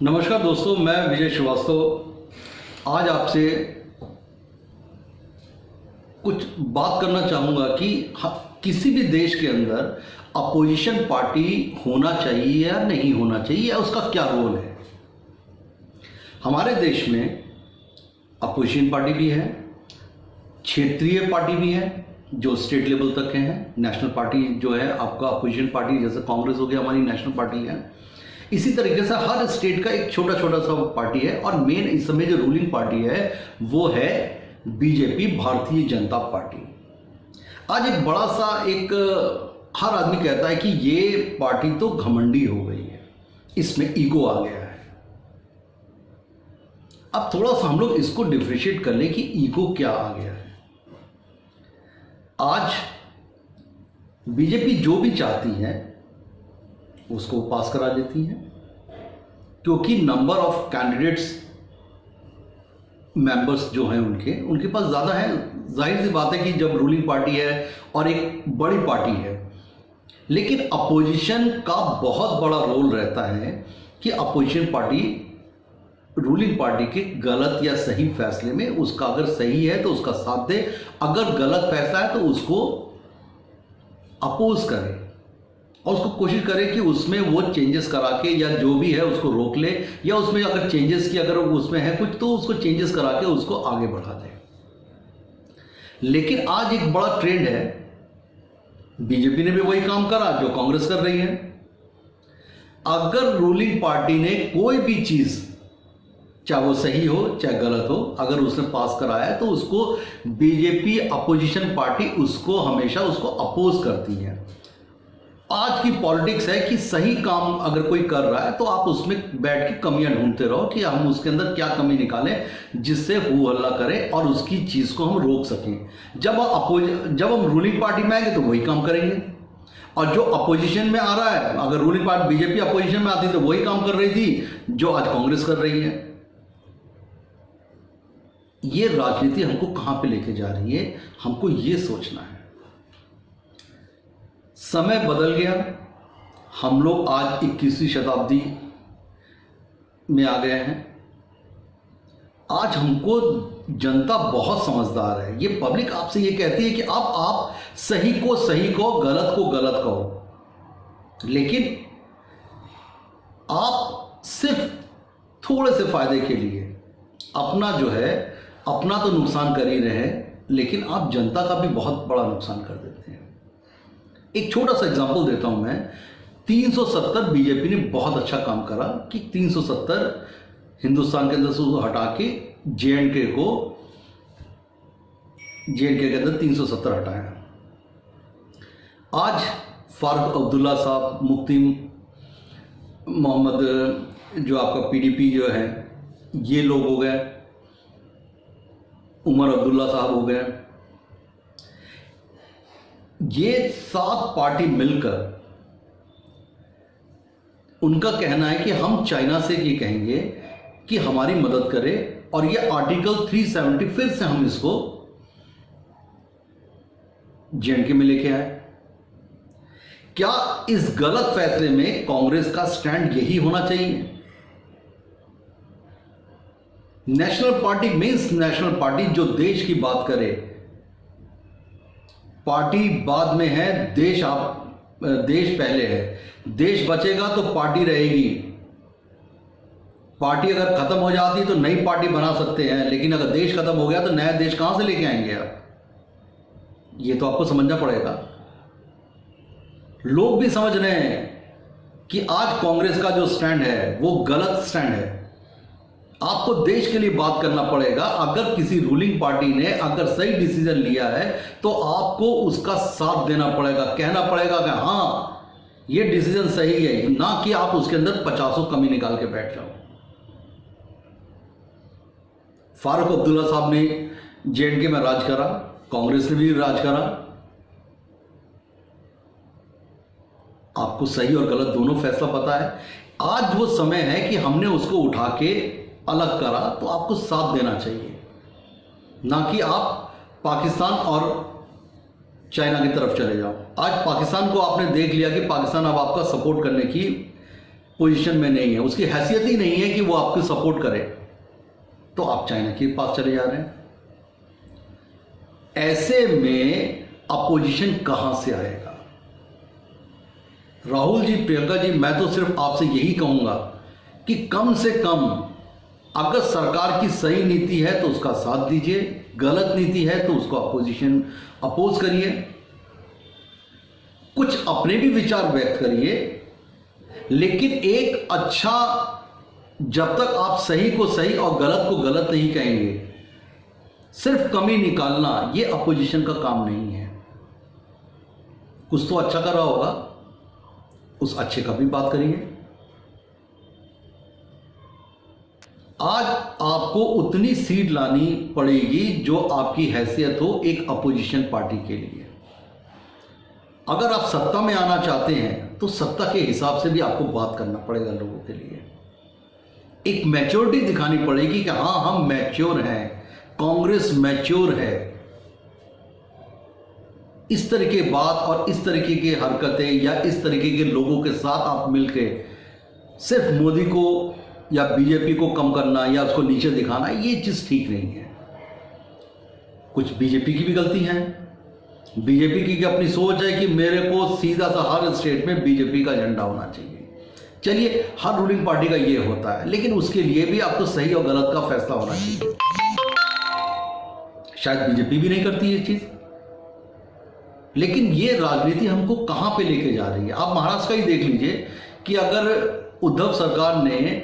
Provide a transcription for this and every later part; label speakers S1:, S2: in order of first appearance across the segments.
S1: नमस्कार दोस्तों, मैं विजय श्रीवास्तव आज आपसे कुछ बात करना चाहूँगा कि किसी भी देश के अंदर अपोजिशन पार्टी होना चाहिए या नहीं होना चाहिए या उसका क्या रोल है। हमारे देश में अपोजिशन पार्टी भी है, क्षेत्रीय पार्टी भी है जो स्टेट लेवल तक के हैं। नेशनल पार्टी जो है आपका अपोजिशन पार्टी, जैसे कांग्रेस हो गया हमारी नेशनल पार्टी है। इसी तरीके से हर स्टेट का एक छोटा छोटा सा पार्टी है और मेन इस समय जो रूलिंग पार्टी है वो है बीजेपी, भारतीय जनता पार्टी। आज एक बड़ा सा हर आदमी कहता है कि ये पार्टी तो घमंडी हो गई है, इसमें ईगो आ गया है। अब थोड़ा सा हम लोग इसको डिफरेंशिएट कर लें कि ईगो क्या आ गया है। आज बीजेपी जो भी चाहती है उसको पास करा देती है, क्योंकि नंबर ऑफ कैंडिडेट्स मेंबर्स जो हैं उनके पास ज़्यादा है। जाहिर सी बात है कि जब रूलिंग पार्टी है और एक बड़ी पार्टी है, लेकिन अपोजिशन का बहुत बड़ा रोल रहता है कि अपोजिशन पार्टी रूलिंग पार्टी के गलत या सही फैसले में उसका अगर सही है तो उसका साथ दे, अगर गलत फैसला है तो उसको अपोज करे और उसको कोशिश करे कि उसमें वो चेंजेस करा के या जो भी है उसको रोक ले, या उसमें अगर चेंजेस की अगर उसमें है कुछ तो उसको चेंजेस करा के उसको आगे बढ़ा दे। लेकिन आज एक बड़ा ट्रेंड है, बीजेपी ने भी वही काम करा जो कांग्रेस कर रही है। अगर रूलिंग पार्टी ने कोई भी चीज, चाहे वो सही हो चाहे गलत हो, अगर उसने पास कराया है तो उसको बीजेपी अपोजिशन पार्टी उसको हमेशा उसको अपोज करती है। आज की पॉलिटिक्स है कि सही काम अगर कोई कर रहा है तो आप उसमें बैठ के कमियां ढूंढते रहो कि हम उसके अंदर क्या कमी निकालें जिससे हू हल्ला करें और उसकी चीज को हम रोक सकें। जब हम रूलिंग पार्टी में आएंगे तो वही काम करेंगे, और जो अपोजिशन में आ रहा है, अगर रूलिंग पार्टी बीजेपी अपोजिशन में आती तो वही काम कर रही थी जो आज कांग्रेस कर रही है। ये राजनीति हमको कहां पे लेके जा रही है, हमको ये सोचना है। समय बदल गया, हम लोग आज 21वीं शताब्दी में आ गए हैं। आज हमको जनता बहुत समझदार है। ये पब्लिक आपसे ये कहती है कि अब आप सही को सही कहो, गलत को गलत कहो, लेकिन आप सिर्फ थोड़े से फायदे के लिए अपना तो नुकसान कर ही रहे, लेकिन आप जनता का भी बहुत बड़ा नुकसान कर देते हैं। एक छोटा सा एग्जांपल देता हूं मैं। 370 बीजेपी ने बहुत अच्छा काम करा कि 370 हिंदुस्तान के अंदर से उसको हटा के जेएंडके के अंदर 370 हटाया। आज फारूक अब्दुल्ला साहब, मुफ्ती मोहम्मद जो आपका पीडीपी जो है, ये लोग हो गए, उमर अब्दुल्ला साहब हो गए। ये 7 पार्टी मिलकर उनका कहना है कि हम चाइना से ये कहेंगे कि हमारी मदद करे और ये आर्टिकल 370 फिर से हम इसको जेएंडके में लेके आए। क्या इस गलत फैसले में कांग्रेस का स्टैंड यही होना चाहिए? National party means national party जो देश की बात करे। पार्टी बाद में है, देश पहले है। देश बचेगा तो पार्टी रहेगी। पार्टी अगर खत्म हो जाती तो नई पार्टी बना सकते हैं, लेकिन अगर देश खत्म हो गया तो नया देश कहां से लेके आएंगे आप? ये तो आपको समझना पड़ेगा। लोग भी समझ रहे हैं कि आज कांग्रेस का जो स्टैंड है वो गलत स्टैंड है। आपको देश के लिए बात करना पड़ेगा। अगर किसी रूलिंग पार्टी ने अगर सही डिसीजन लिया है तो आपको उसका साथ देना पड़ेगा, कहना पड़ेगा कि हाँ ये डिसीजन सही है, ना कि आप उसके अंदर 50 कमी निकाल के बैठ जाओ। फारूक अब्दुल्ला साहब ने जेएंडके में राज करा, कांग्रेस ने भी राज करा। आपको सही और गलत दोनों फैसला पता है। आज वो समय है कि हमने उसको उठा के अलग करा, तो आपको साथ देना चाहिए, ना कि आप पाकिस्तान और चाइना की तरफ चले जाओ। आज पाकिस्तान को आपने देख लिया कि पाकिस्तान अब आपका सपोर्ट करने की पोजीशन में नहीं है, उसकी हैसियत ही नहीं है कि वो आपको सपोर्ट करे, तो आप चाइना के पास चले जा रहे हैं। ऐसे में अपोजिशन कहां से आएगा? राहुल जी, प्रियंका जी, मैं तो सिर्फ आपसे यही कहूंगा कि कम से कम अगर सरकार की सही नीति है तो उसका साथ दीजिए, गलत नीति है तो उसको अपोज करिए, कुछ अपने भी विचार व्यक्त करिए, लेकिन एक अच्छा, जब तक आप सही को सही और गलत को गलत नहीं कहेंगे, सिर्फ कमी निकालना ये अपोजिशन का काम नहीं है। कुछ तो अच्छा कर रहा होगा, उस अच्छे का भी बात करिए। आज आपको उतनी सीट लानी पड़ेगी जो आपकी हैसियत हो एक अपोजिशन पार्टी के लिए। अगर आप सत्ता में आना चाहते हैं तो सत्ता के हिसाब से भी आपको बात करना पड़ेगा लोगों के लिए। एक मैच्योरिटी दिखानी पड़ेगी कि हाँ, हम मैच्योर हैं, कांग्रेस मैच्योर है। इस तरह की बात और इस तरीके की हरकतें या इस तरीके के लोगों के साथ आप मिलके सिर्फ मोदी को या बीजेपी को कम करना या उसको नीचे दिखाना, ये चीज़ ठीक नहीं है। कुछ बीजेपी की भी गलती है। बीजेपी की अपनी सोच है कि मेरे को सीधा सा हर स्टेट में बीजेपी का झंडा होना चाहिए। चलिए, हर रूलिंग पार्टी का ये होता है, लेकिन उसके लिए भी आपको सही और गलत का फैसला होना चाहिए। शायद बीजेपी भी नहीं करती ये चीज़, लेकिन ये राजनीति हमको कहां पे लेके जा रही है। आप महाराष्ट्र का ही देख लीजिए कि अगर उद्धव सरकार ने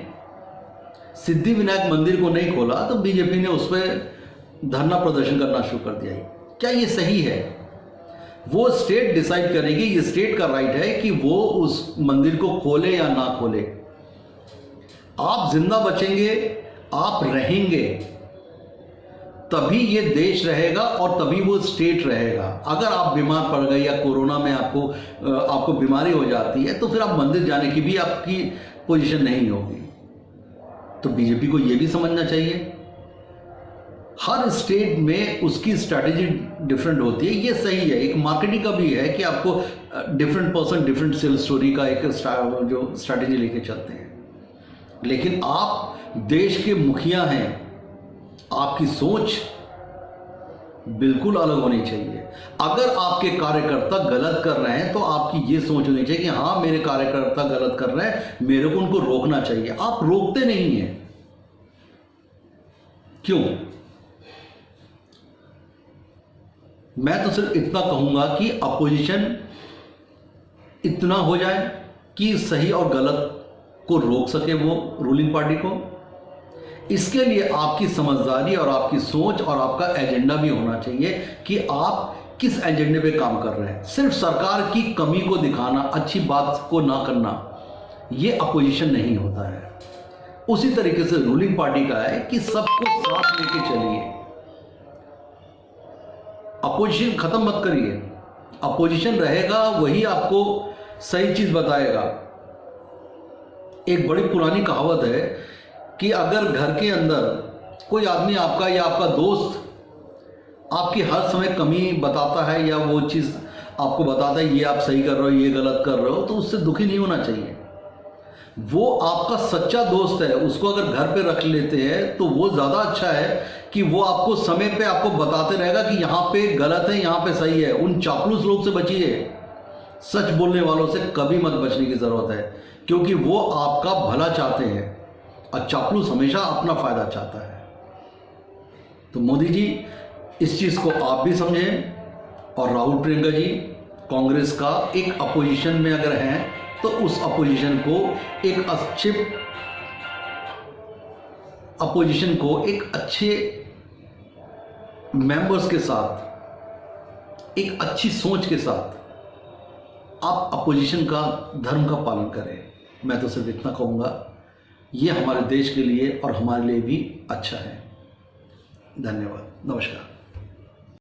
S1: सिद्धि विनायक मंदिर को नहीं खोला तो बीजेपी ने उस पर धरना प्रदर्शन करना शुरू कर दिया। क्या ये सही है? वो स्टेट डिसाइड करेगी, ये स्टेट का राइट है कि वो उस मंदिर को खोले या ना खोले। आप जिंदा बचेंगे, आप रहेंगे, तभी ये देश रहेगा और तभी वो स्टेट रहेगा। अगर आप बीमार पड़ गए या कोरोना में आपको बीमारी हो जाती है तो फिर आप मंदिर जाने की भी आपकी पोजीशन नहीं होगी। तो बीजेपी को ये भी समझना चाहिए, हर स्टेट में उसकी स्ट्रैटेजी डिफरेंट होती है। ये सही है, एक मार्केटिंग का भी है कि आपको different person different sale story का एक जो स्ट्रैटेजी लेके चलते हैं। लेकिन आप देश के मुखिया हैं, आपकी सोच बिल्कुल अलग होनी चाहिए। अगर आपके कार्यकर्ता गलत कर रहे हैं तो आपकी ये सोच होनी चाहिए कि हाँ, मेरे कार्यकर्ता गलत कर रहे हैं, मेरे को उनको रोकना चाहिए। आप रोकते नहीं हैं, क्यों? मैं तो सिर्फ इतना कहूंगा कि अपोजिशन इतना हो जाए कि सही और गलत को रोक सके वो रूलिंग पार्टी को। इसके लिए आपकी समझदारी और आपकी सोच और आपका एजेंडा भी होना चाहिए कि आप किस एजेंडे पे काम कर रहे हैं। सिर्फ सरकार की कमी को दिखाना, अच्छी बात को ना करना, ये अपोजिशन नहीं होता है। उसी तरीके से रूलिंग पार्टी का है कि सबको साथ लेके चलिए। अपोजिशन खत्म मत करिए। अपोजिशन रहेगा, वही आपको सही चीज बताएगा। एक बड़ी पुरानी कहावत है कि अगर घर के अंदर कोई आदमी आपका या आपका दोस्त आपकी हर समय कमी बताता है या वो चीज़ आपको बताता है ये आप सही कर रहे हो, ये गलत कर रहे हो, तो उससे दुखी नहीं होना चाहिए। वो आपका सच्चा दोस्त है, उसको अगर घर पे रख लेते हैं तो वो ज़्यादा अच्छा है कि वो आपको समय पे आपको बताते रहेगा कि यहाँ पे गलत है, यहाँ पे सही है। उन चापलूस लोग से बचिए, सच बोलने वालों से कभी मत बचने की ज़रूरत है, क्योंकि वो आपका भला चाहते हैं और चापलूस हमेशा अपना फ़ायदा चाहता है। तो मोदी जी, इस चीज़ को आप भी समझें और राहुल प्रियंका जी कांग्रेस का एक अपोजिशन में अगर हैं तो उस अपोजिशन को एक अच्छे मेंबर्स के साथ, एक अच्छी सोच के साथ आप अपोजिशन का धर्म का पालन करें। मैं तो सिर्फ इतना कहूँगा, ये हमारे देश के लिए और हमारे लिए भी अच्छा है। धन्यवाद, नमस्कार।